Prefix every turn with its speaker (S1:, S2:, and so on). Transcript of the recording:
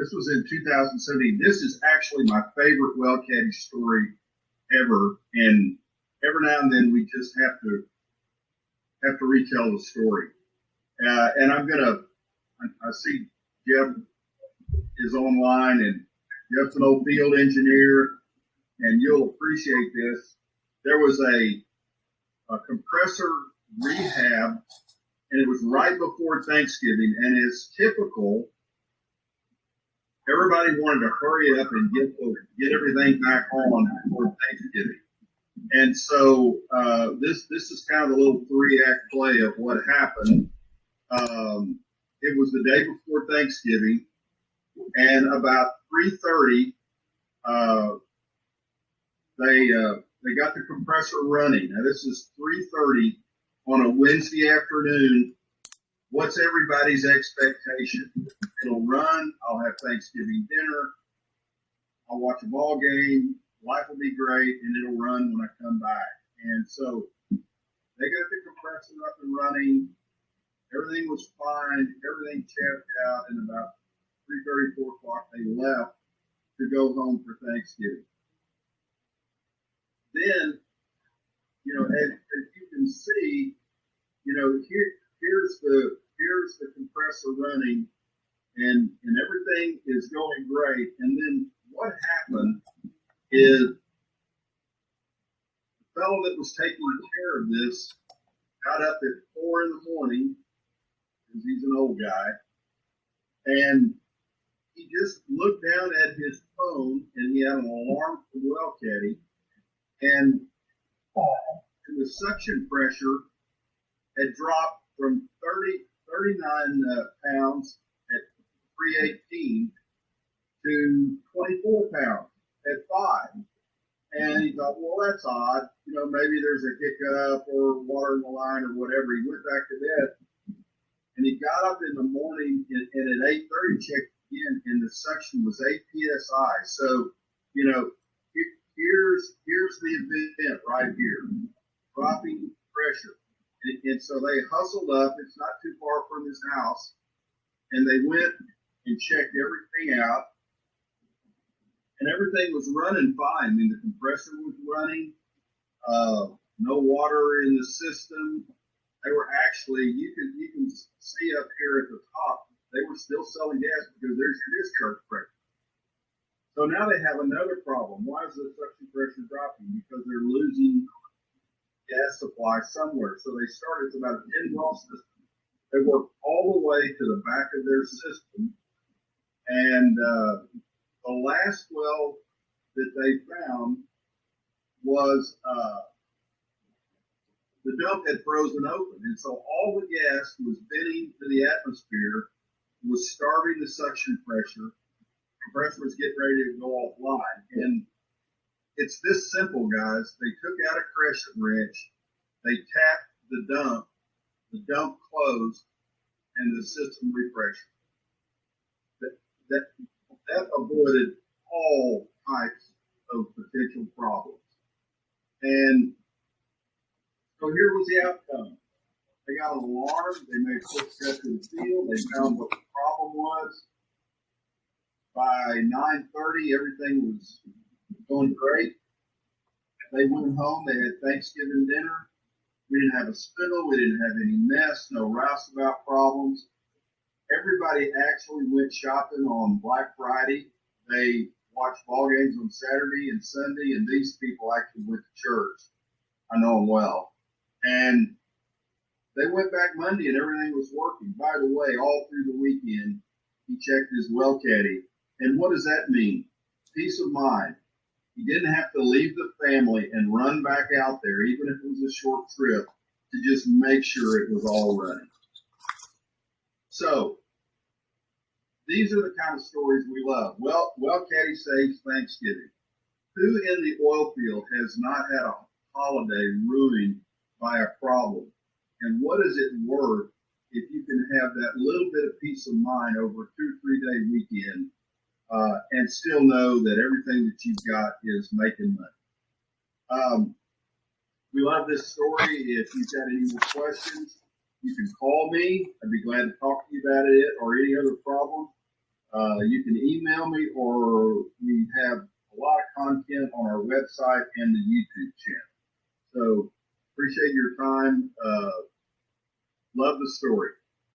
S1: This was in 2017. This is actually my favorite WellCaddie story ever, and every now and then we just have to retell the story. And I see Jeff is online, and Jeff's an old field engineer, and you'll appreciate this. There was a compressor rehab, and it was right before Thanksgiving, and as typical, everybody wanted to hurry up and get everything back on before Thanksgiving. And so this is kind of a little 3-act play of what happened. It was the day before Thanksgiving, and about 3:30, they got the compressor running. Now this is 3:30 on a Wednesday afternoon. What's everybody's expectation? It'll run. I'll have Thanksgiving dinner. I'll watch a ball game. Life will be great, and it'll run when I come back. And so they got the compressor up and running. Everything was fine. Everything checked out. And about 3:30, 4 o'clock, they left to go home for Thanksgiving. Then, as you can see, here's the compressor running, and everything is going great. And then what happened is the fellow that was taking care of this got up at 4 in the morning, because he's an old guy, and he just looked down at his phone, and he had an alarm from WellCaddie, and the suction pressure had dropped from 39 pounds at 318 to 24 pounds at 5. And he thought, well, that's odd. Maybe there's a hiccup or water in the line or whatever. He went back to bed, and he got up in the morning, and at 8:30 checked again, and the suction was 8 psi. So, here's the event right here, dropping pressure. And so they hustled up. It's not too far from his house, and they went and checked everything out, and everything was running fine. I mean, the compressor was running, no water in the system. They were actually, you can see up here at the top, they were still selling gas because there's your discharge pressure. So now they have another problem. Why is the suction pressure dropping? Because they're losing gas supply somewhere. So they started, it's about a 10-well system. They worked all the way to the back of their system. And the last well that they found was the dump had frozen open. And so all the gas was venting to the atmosphere, was starving the suction pressure. Compressor was getting ready to go offline. And it's this simple, guys. They took out a crescent wrench, they tapped the dump closed, and the system refreshed. That avoided all types of potential problems. And so here was the outcome. They got an alarm. They made a quick trip to the field. They found what the problem was. By 9:30, everything was going great. They went home. They had Thanksgiving dinner. We didn't have a spindle. We didn't have any mess, no roustabout problems. Everybody actually went shopping on Black Friday. They watched ball games on Saturday and Sunday, and these people actually went to church. I know them well. And they went back Monday, and everything was working. By the way, all through the weekend, he checked his WellCaddie. And what does that mean? Peace of mind. He didn't have to leave the family and run back out there, even if it was a short trip, to just make sure it was all running. So, these are the kind of stories we love. WellCaddie saves Thanksgiving. Who in the oil field has not had a holiday ruined by a problem? And what is it worth if you can have that little bit of peace of mind over a 2 or 3 day weekend and still know that everything that you've got is making money? We love this story. If you've got any more questions, you can call me. I'd be glad to talk to you about it or any other problem. You can email me, or we have a lot of content on our website and the YouTube channel. So appreciate your time. Love the story.